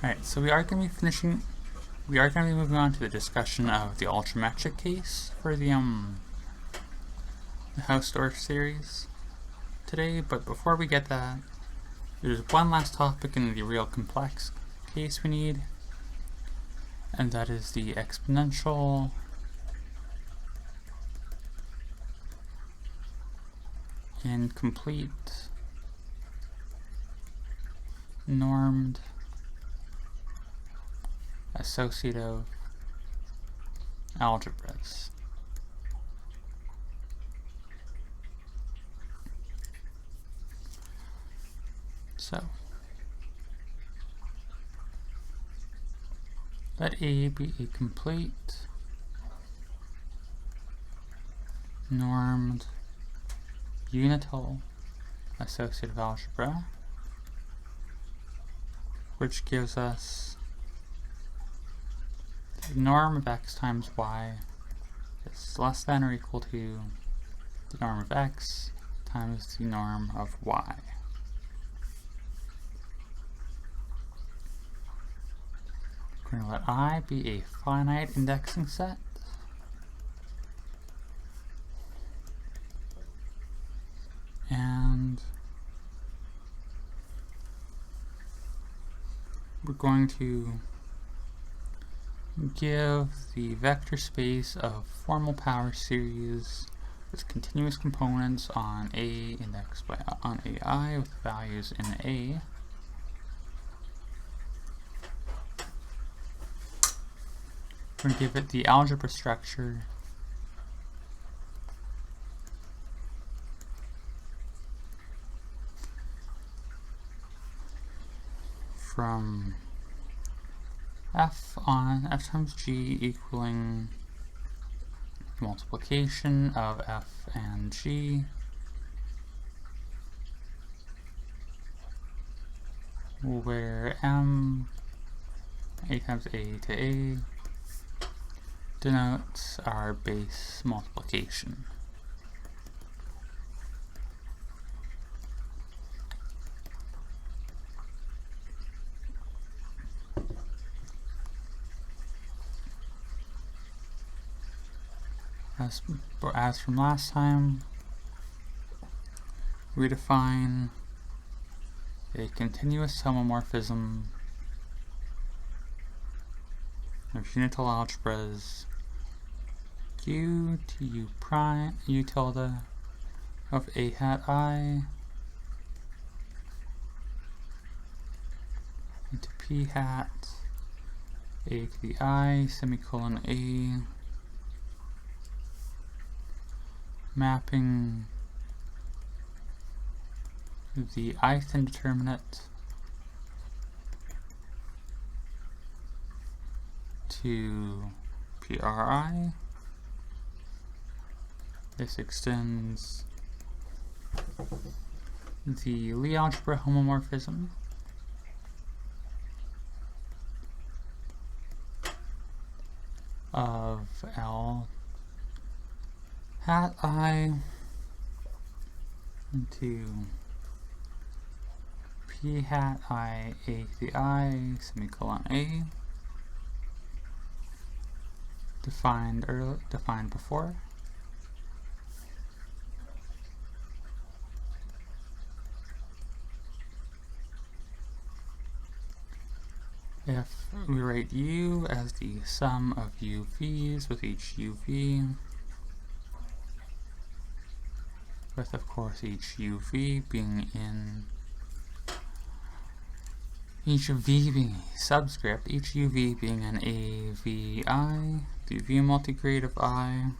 Alright, so we are going to be moving on to the discussion of the ultrametric case for the Hausdorff series today, but before we get that, there's one last topic in the real complex case we need, and that is the exponential incomplete normed associative algebras. So, let A be a complete normed unital associative algebra, which gives us the norm of x times y is less than or equal to the norm of x times the norm of y. We're going to let I be a finite indexing set. And we're going to give the vector space of formal power series with continuous components on A indexed by on AI with values in A. We're going to give it the algebra structure from f times g equaling multiplication of f and g where a times a to a denotes our base multiplication. As from last time, we define a continuous homomorphism of unital algebras u to u prime u tilde of a hat I into p hat a to the I semicolon a mapping the ith indeterminate to PRI. This extends the Lie algebra homomorphism of L hat I into P hat I a to the I semicolon a defined before. If we write u as the sum of UVs with each UV, with of course each UV being in each V being a subscript, each UV being an AVI, the V multigrade of I.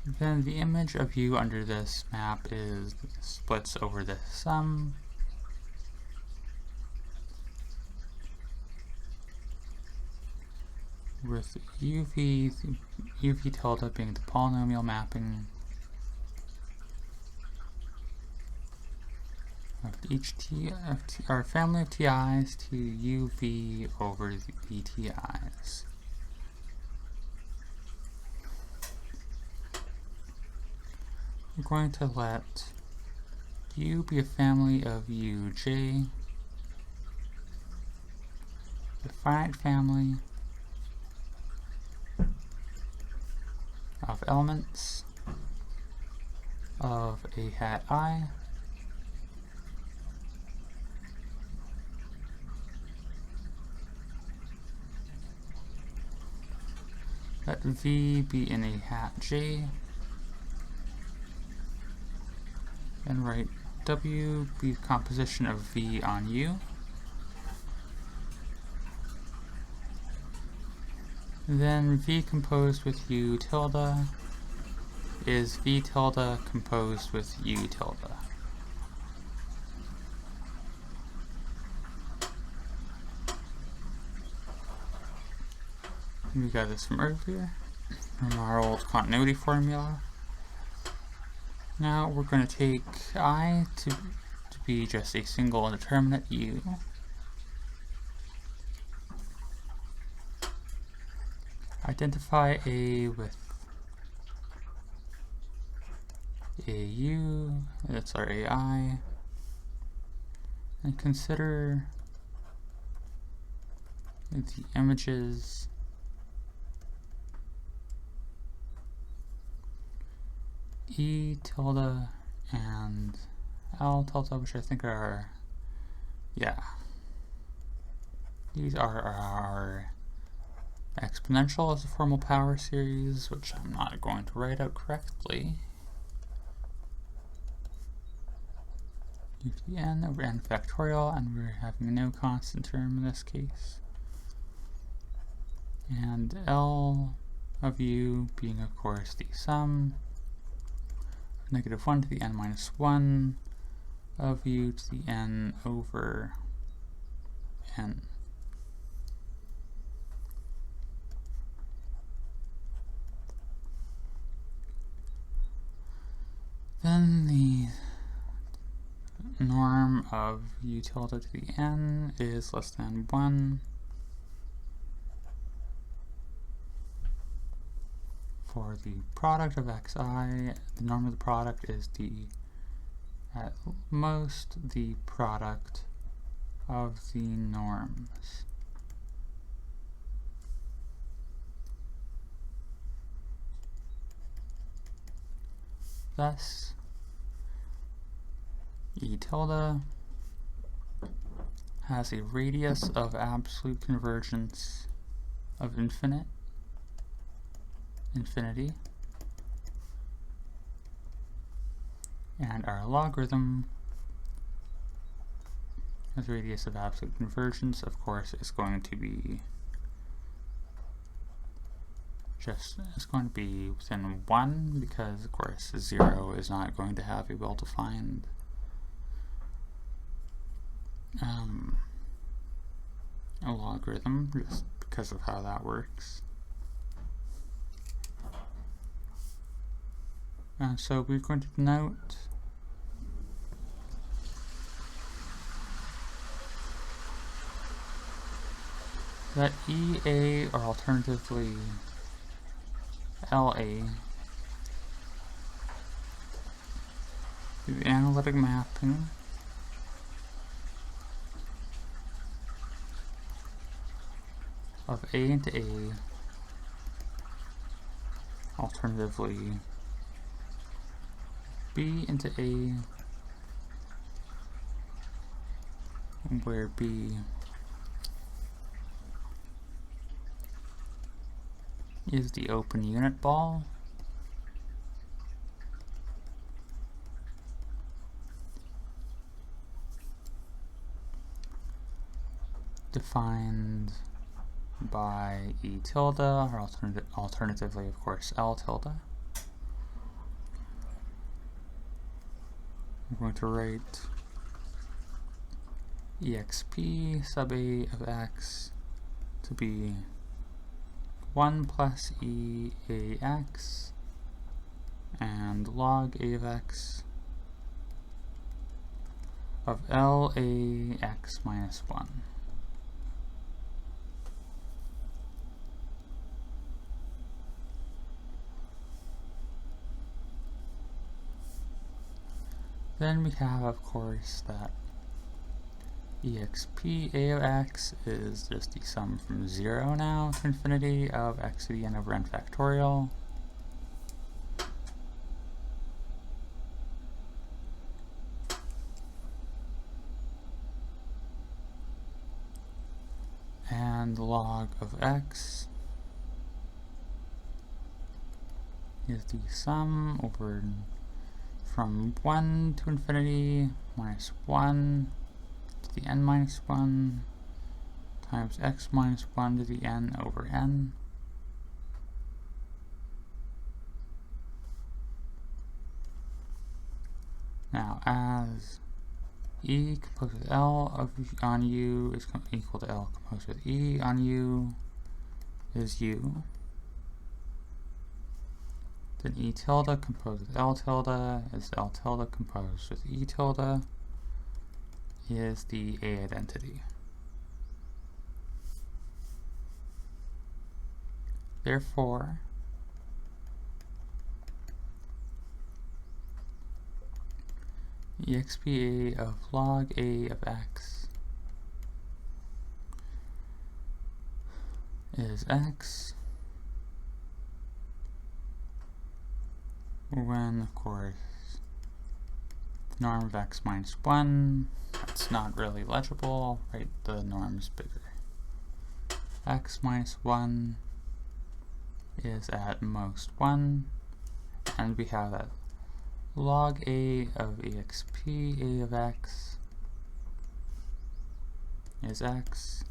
Then the image of U under this map is splits over the sum. With UV tilde being the polynomial mapping of each our family of TIs to UV over the TIs. We're going to let U be a family of UJ the finite family of elements of a hat I let V be in a hat J, and write W be the composition of V on U. Then V composed with U tilde is V tilde composed with U tilde. We got this from earlier, from our old continuity formula. Now we're going to take I to be just a single indeterminate U. Identify A with AU, that's our AI, and consider the images E tilde and L tilde, which I think are, yeah, these are our exponential as a formal power series, which I'm not going to write out correctly. U to the n over n factorial, and we're having no constant term in this case. And L of U being, of course, the sum (-1 to the n minus 1 of U to the n over n). Then the norm of U tilde to the n is less than 1 for the product of xi. The norm of the product is at most the product of the norms. Thus, E tilde has a radius of absolute convergence of infinity, and our logarithm as radius of absolute convergence, of course, is going to be within 1, because of course 0 is not going to have a well-defined a logarithm, just because of how that works. So we're going to denote that EA, or alternatively LA, the analytic mapping of A into A, alternatively B into A, where B is the open unit ball, defined by E tilde, or alternatively, of course, L tilde. I'm going to write exp sub A of x to be 1 plus EAX and log A of x of LAX minus 1. Then we have, of course, that exp a of x is just the sum from 0 now to infinity of x to the n over n factorial. And log of x is the sum over from 1 to infinity minus 1 to the n minus 1 times x minus 1 to the n over n. Now, as e composed with L on u is equal to L composed with E on u is u, then E tilde composed with L tilde is L tilde composed with E tilde is the A identity. Therefore, exp a of log a of x is x when, of course, the norm of x minus 1, that's not really legible, right? The norm is bigger. X minus 1 is at most 1, and we have that log a of exp a of x is x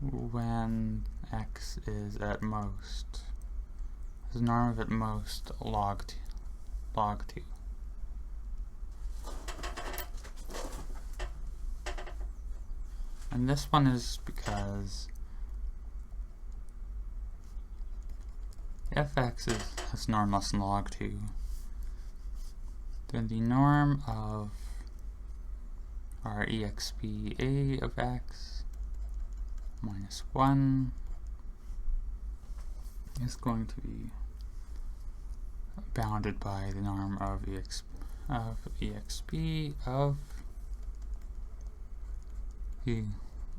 when x is at most, the norm of at most log 2. And this one is because if x has norm less than log 2, then the norm of our exp a of x minus 1 is going to be bounded by the norm of exp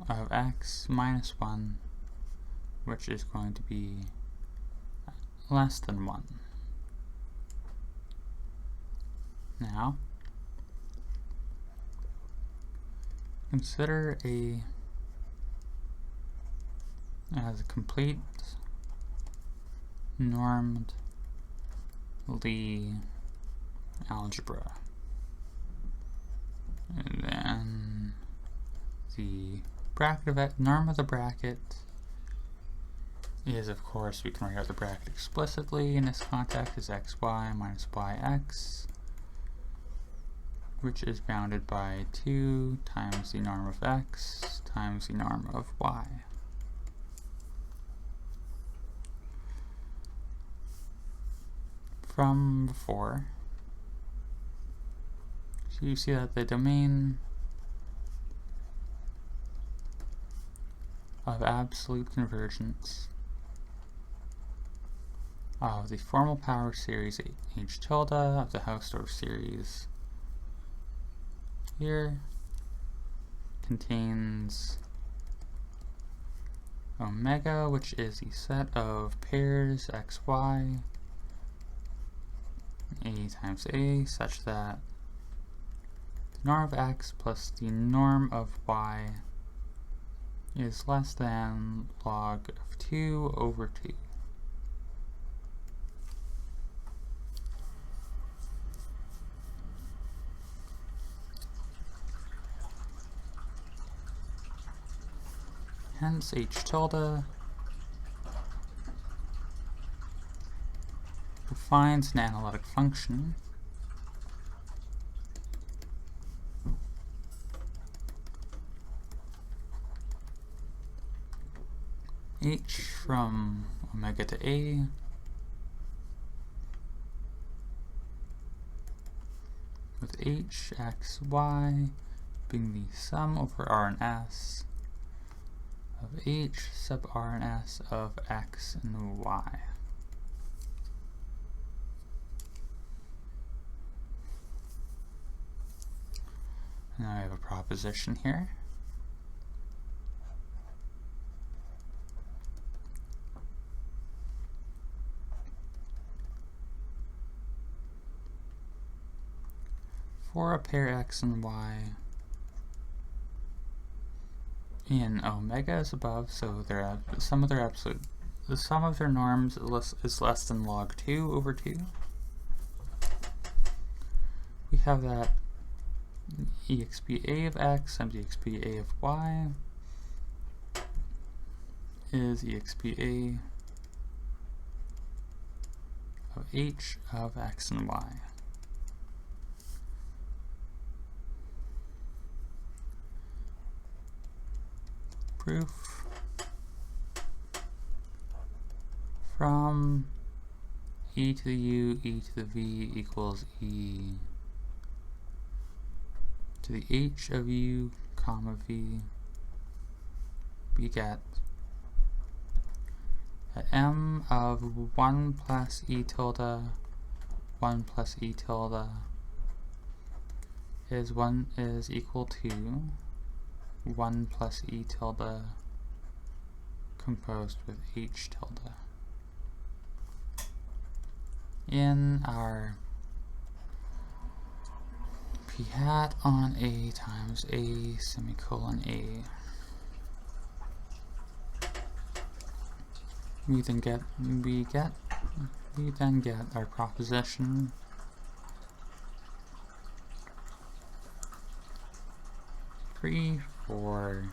of x minus 1, which is going to be less than 1. Now, consider as a complete normed Lie algebra. And then the bracket of it, norm of the bracket is, of course, we can write out the bracket explicitly in this context is xy minus yx, which is bounded by 2 times the norm of x times the norm of y. From before, so you see that the domain of absolute convergence of the formal power series H tilde of the Hausdorff series here contains omega, which is the set of pairs xy a times a such that the norm of x plus the norm of y is less than log of 2 over 2. Hence H tilde defines an analytic function h from omega to a with h, x, y being the sum over r and s of h sub r and s of x and y. Now I have a proposition here. For a pair x and y in omega is above, so the sum of their norms is less than log 2 over 2. We have that exp a of x times exp a of y is exp a of h of x and y. Proof from e to the u, e to the v equals e to the h of u, comma v, we get that m of 1 plus e tilde, 1 plus e tilde is equal to 1 plus e tilde composed with h tilde. In our p hat on a times a semicolon a, we then get our proposition for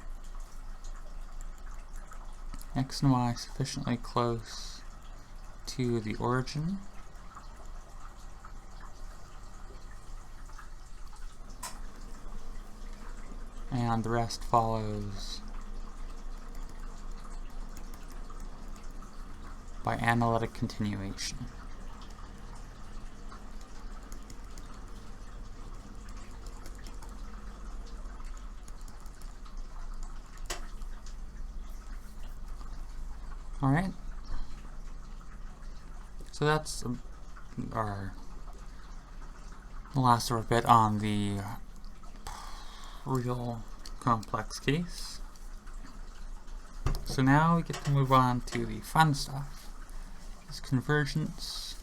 x and y sufficiently close to the origin and the rest follows by analytic continuation. Alright, so that's our last sort of bit on the real complex case. So now we get to move on to the fun stuff. This convergence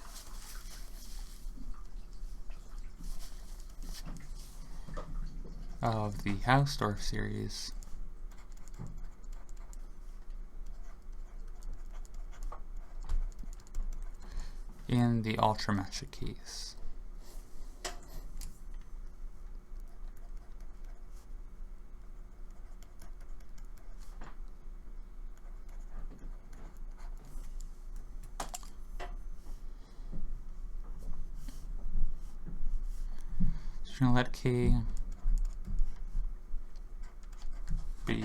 of the Hausdorff series in the ultrametric case. So we're going to let K be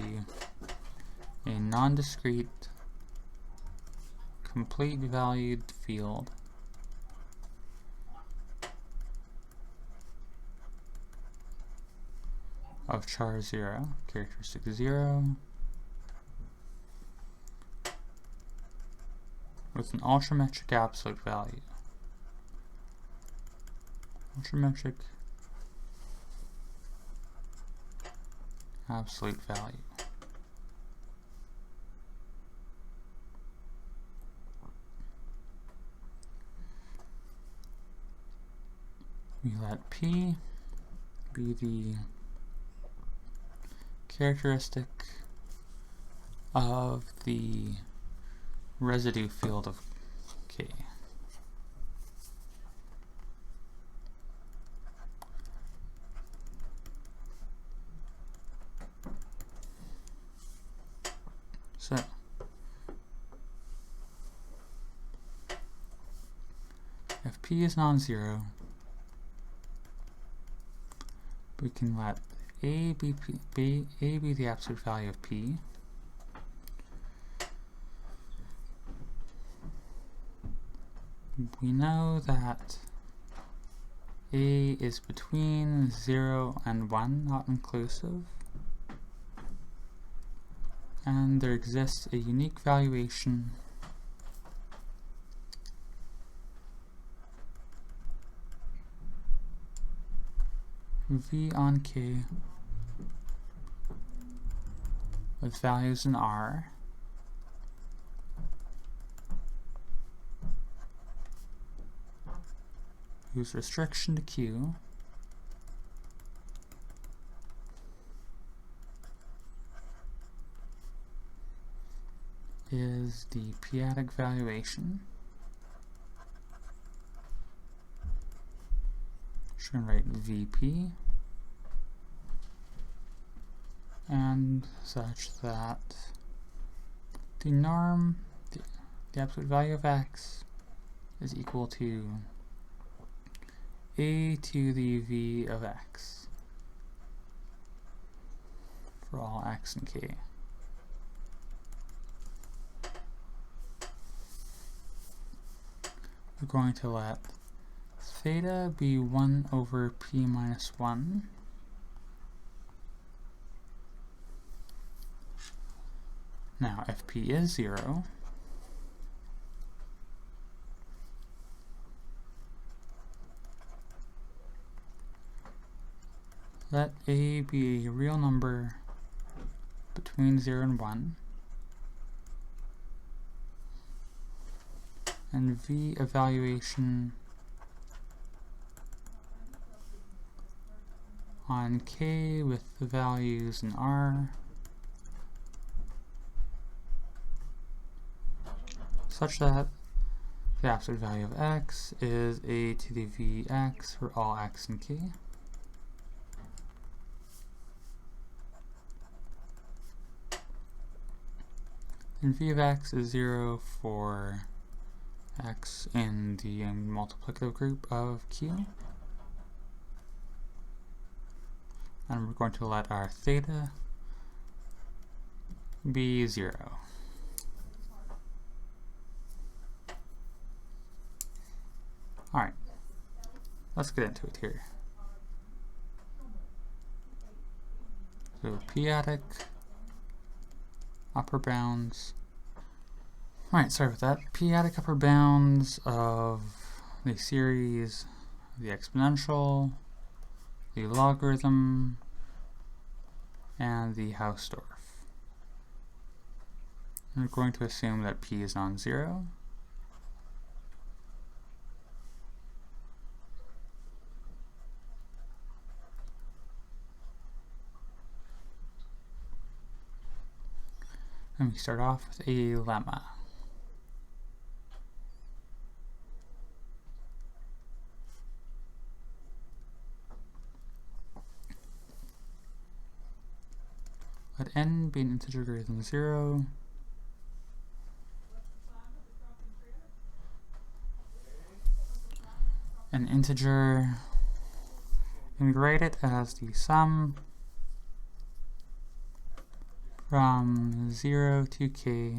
a non-discrete, complete valued field of char 0, characteristic 0, with an ultrametric absolute value. Ultrametric absolute value. We let P be the characteristic of the residue field of K. So if P is non-zero, we can let A be the absolute value of P. We know that A is between 0 and 1, not inclusive. And there exists a unique valuation v on k with values in R whose restriction to Q is the p-adic valuation. Just going to write VP and such that the norm, the absolute value of x is equal to a to the v of x for all x and k. We're going to let theta be 1 over p minus 1. Now, if p is 0, let a be a real number between 0 and 1, and v evaluation on k with the values in R such that the absolute value of x is a to the vx for all x and k. And v of x is 0 for x in the multiplicative group of Q. And we're going to let our theta be 0. Alright, let's get into it here. So p-adic upper bounds. Alright, sorry about that. P-adic upper bounds of the series, the exponential, the logarithm, and the Hausdorff. And we're going to assume that p is non-zero. And we start off with a lemma. Let n be an integer greater than 0. An integer, and we write it as the sum from 0 to k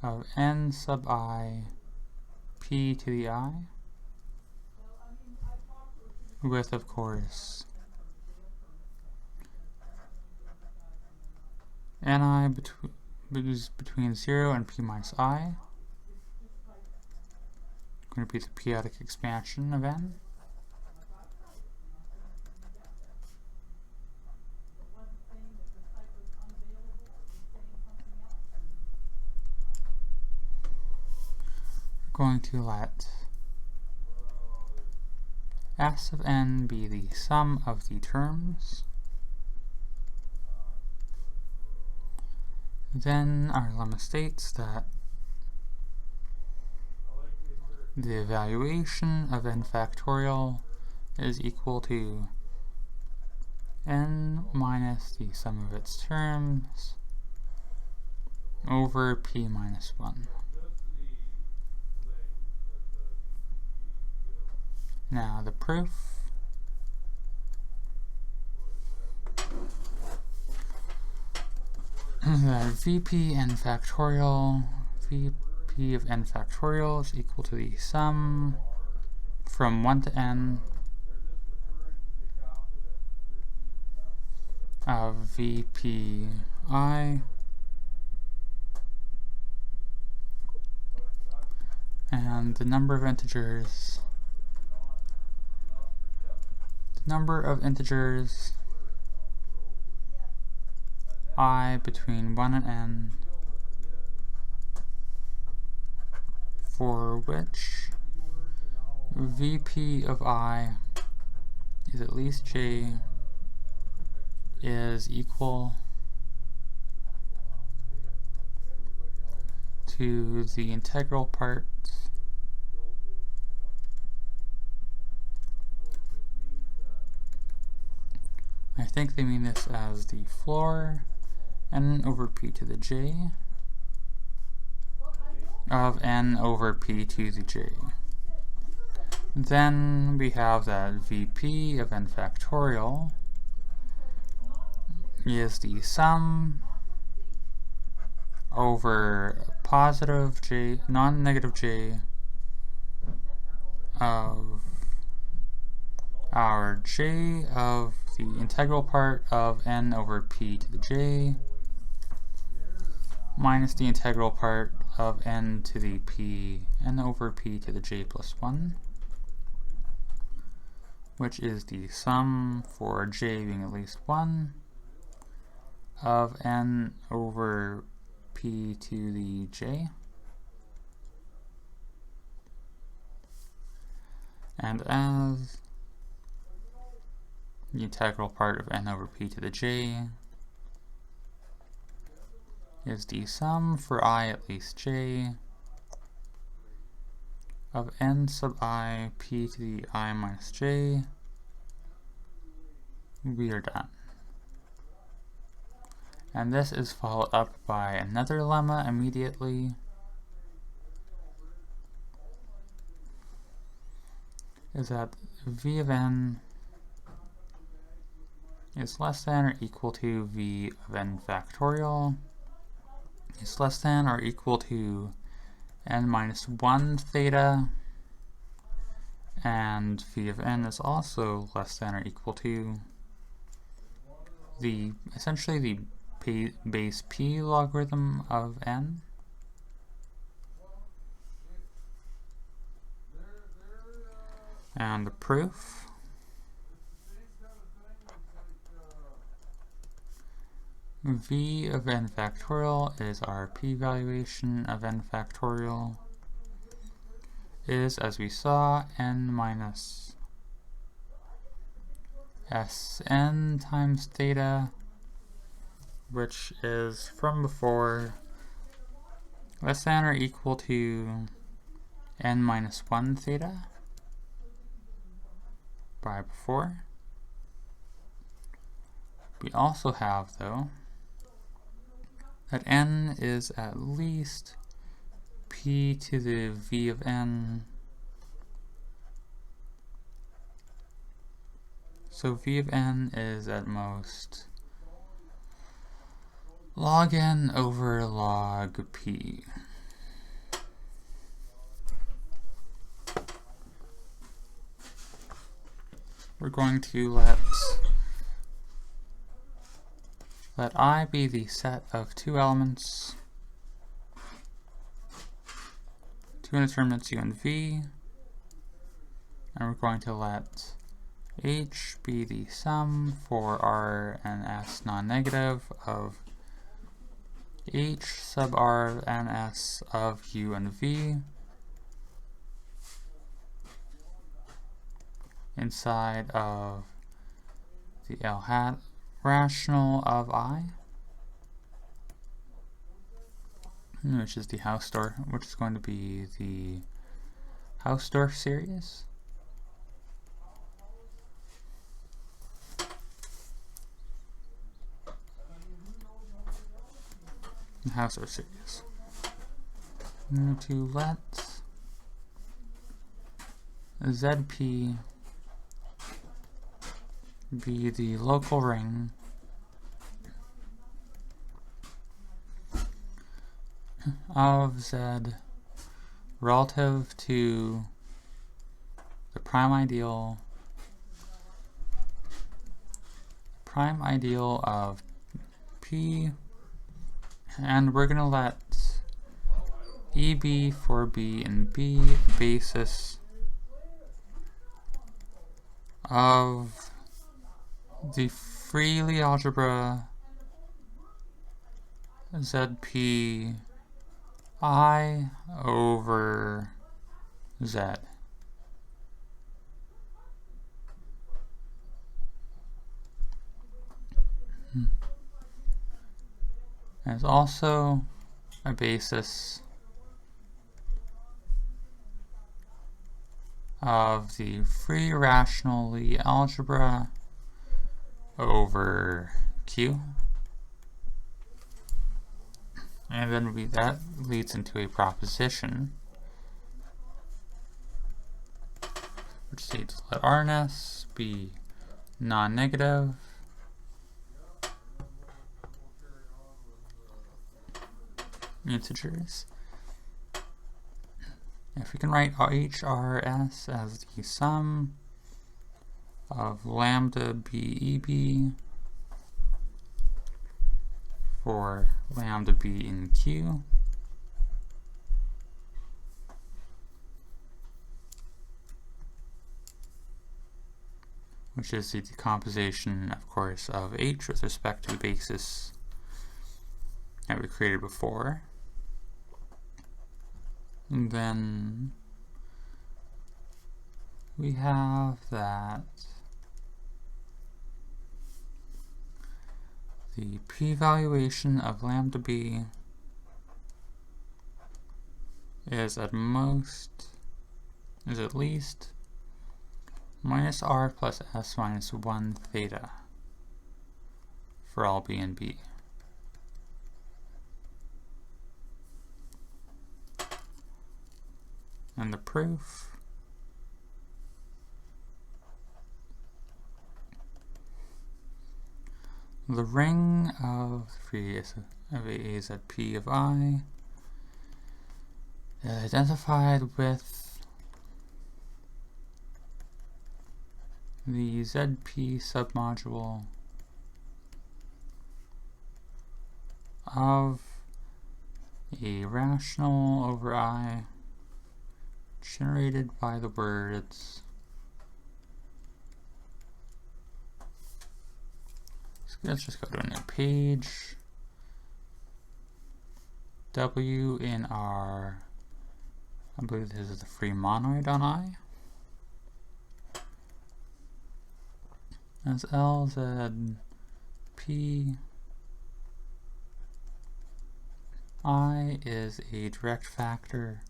of n sub I p to the I, with, of course, ni between 0 and p minus I, going to be the p-adic expansion of n. We're going to let S of n be the sum of the terms. Then our lemma states that the evaluation of n factorial is equal to n minus the sum of its terms over p minus 1. Now the proof that VP n factorial, VP of n factorial is equal to the sum from 1 to n of VPI and the number of integers number of integers I between 1 and n for which VP of I is at least j is equal to the integral part I think they mean this as the floor n over p to the j of n over p to the j. Then we have that VP of n factorial is the sum over positive j, non-negative j of our j of the integral part of n over p to the j minus the integral part of n to the p, n over p to the j plus 1, which is the sum for j being at least 1 of n over p to the j, and as the integral part of n over p to the j is the sum for I at least j of n sub I p to the I minus j, we are done. And this is followed up by another lemma immediately. Is that v of n is less than or equal to v of n factorial is less than or equal to n minus 1 theta, and v of n is also less than or equal to the essentially the base p logarithm of n. And the proof v of n factorial is our p-valuation of n factorial is, as we saw, n minus Sn times theta, which is from before less than or equal to n minus 1 theta by before. We also have, though, that n is at least p to the v of n. So v of n is at most log n over log p. We're going to let I be the set of two elements, two indeterminates u and v, and we're going to let H be the sum for R and S non-negative of H sub R and S of U and V inside of the L hat rational of I, which is the Hausdorff, which is going to be the Hausdorff series. Hausdorff series. I'm going to let ZP be the local ring of Z relative to the prime ideal of P, and we're going to let EB for B and B basis of the freely algebra ZP I over Z. And it's also a basis of the free rational Lie algebra over Q. And then that leads into a proposition which states let R and S be non-negative integers. If we can write HRS as the sum of lambda BEB for lambda B in Q, which is the decomposition, of course, of H with respect to the basis that we created before. And then we have that the p-valuation of lambda b is at least minus r plus s minus 1 theta for all b and b. And the proof the ring of A is at P of I is identified with the ZP submodule of a rational over I generated by the words let's just go to a new page. W in our, I believe this is the free monoid on I. As LZ P I is a direct factor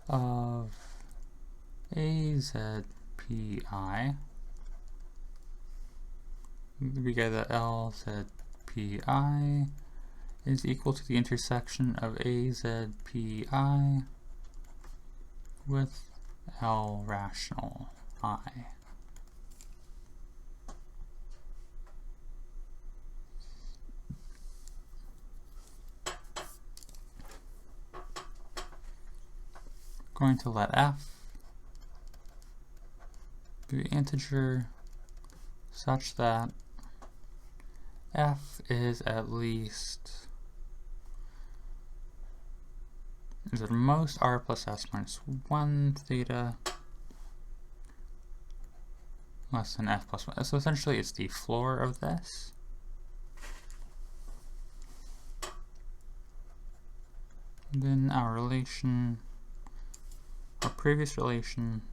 of AZPI. We get that LZPI is equal to the intersection of AZPI with L rational I. Going to let f be an integer such that f is at most r plus s minus 1 theta less than f plus 1. So essentially it's the floor of this. And then our relation, our previous relation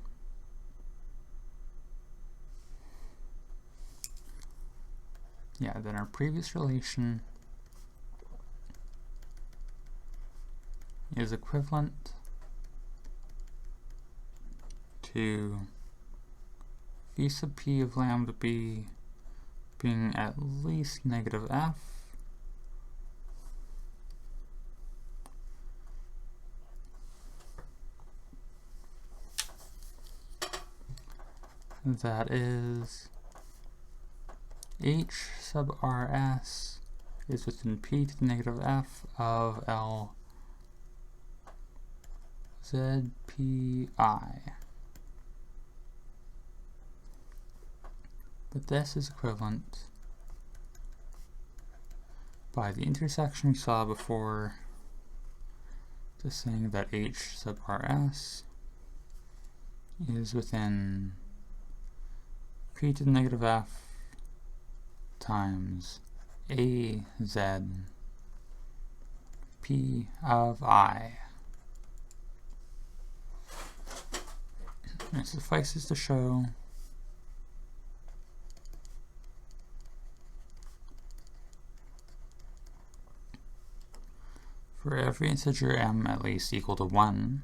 then our previous relation is equivalent to v sub p of lambda b being at least negative f that is h sub rs is within p to the negative f of L ZPI. But this is equivalent by the intersection we saw before to saying that h sub rs is within p to the negative f times a z p of I. It suffices to show for every integer m at least equal to 1,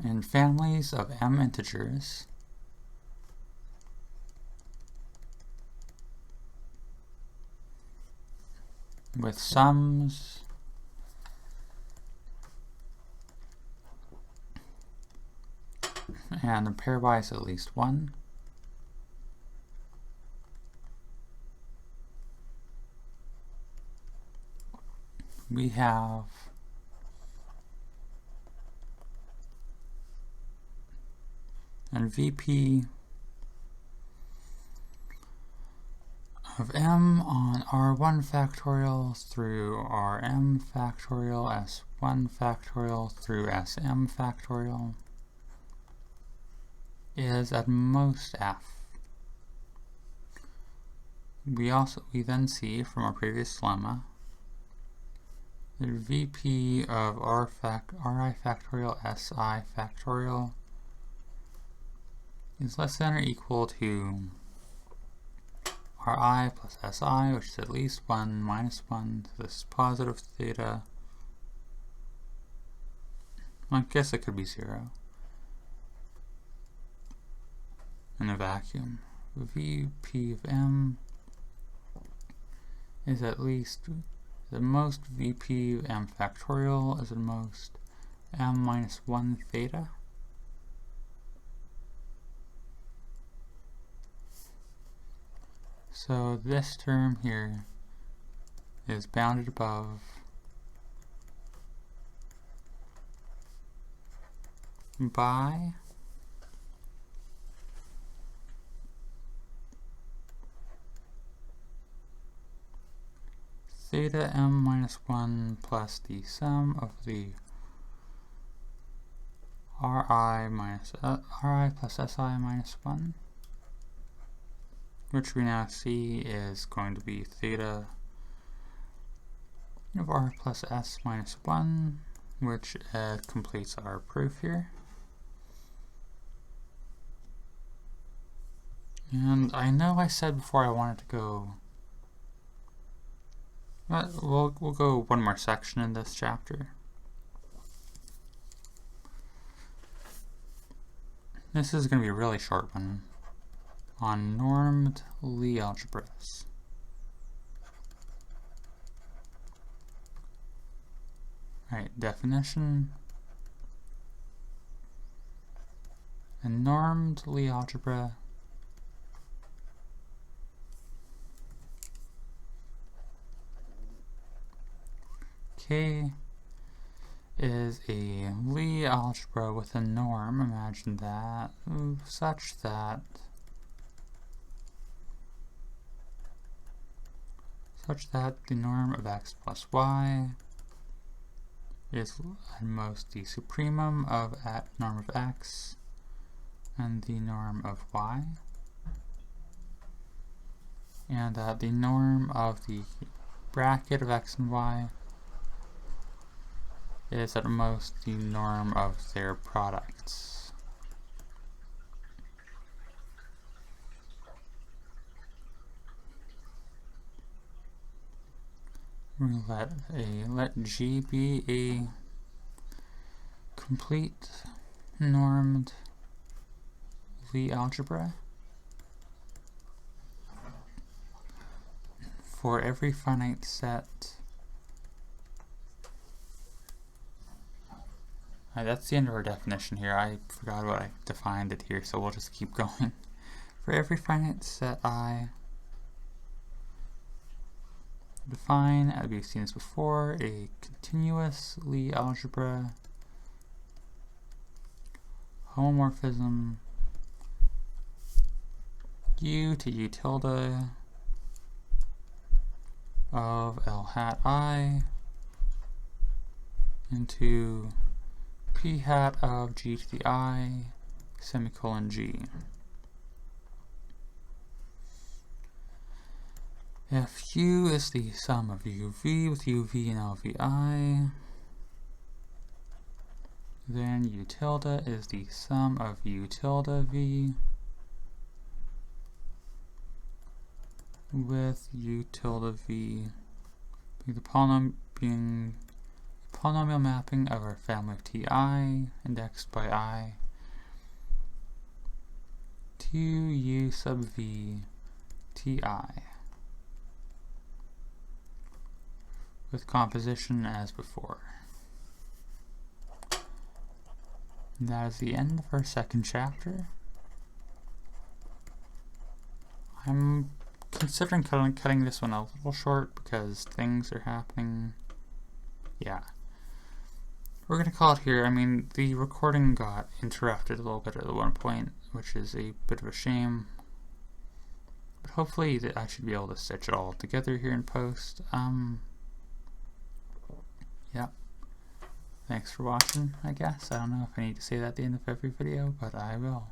in families of m integers, with sums and the pairwise at least 1, we have and VP of m on R1 factorial through Rm factorial S1 factorial through Sm factorial is at most f. We then see from our previous lemma that Vp of Ri factorial Si factorial is less than or equal to Ri plus Si, which is at least 1 minus 1, so this is positive theta. I guess it could be 0 in a vacuum. Vp of m is at least, the most Vp of m factorial is at most m minus 1 theta. So this term here is bounded above by theta m minus 1 plus the sum of the Ri plus Si minus 1, which we now see is going to be theta of R plus S minus 1, which completes our proof here. And I know I said before I wanted to go, but we'll go one more section in this chapter. This is going to be a really short one on normed Lie algebras. Alright, definition. A normed Lie algebra K is a Lie algebra with a norm, imagine that, such that the norm of x plus y is at most the supremum of norm of x and the norm of y, and that the norm of the bracket of x and y is at most the norm of their products. Let G be a complete normed Lie algebra for every finite set. That's the end of our definition here. I forgot what I defined it here, so we'll just keep going. For every finite set I, define, as we've seen this before, a continuous Lie algebra homomorphism U to U tilde of L hat I into p hat of g to the I semicolon g. If u is the sum of uv with uv and lvi, then u tilde is the sum of u tilde v with u tilde v being the polynomial mapping of our family of ti indexed by I to u sub v ti with composition as before. And that is the end of our second chapter. I'm considering cutting this one a little short because things are happening. Yeah. We're going to call it here. I mean, the recording got interrupted a little bit at one point, which is a bit of a shame. But hopefully I should be able to stitch it all together here in post. Yeah. Thanks for watching, I guess. I don't know if I need to say that at the end of every video, but I will.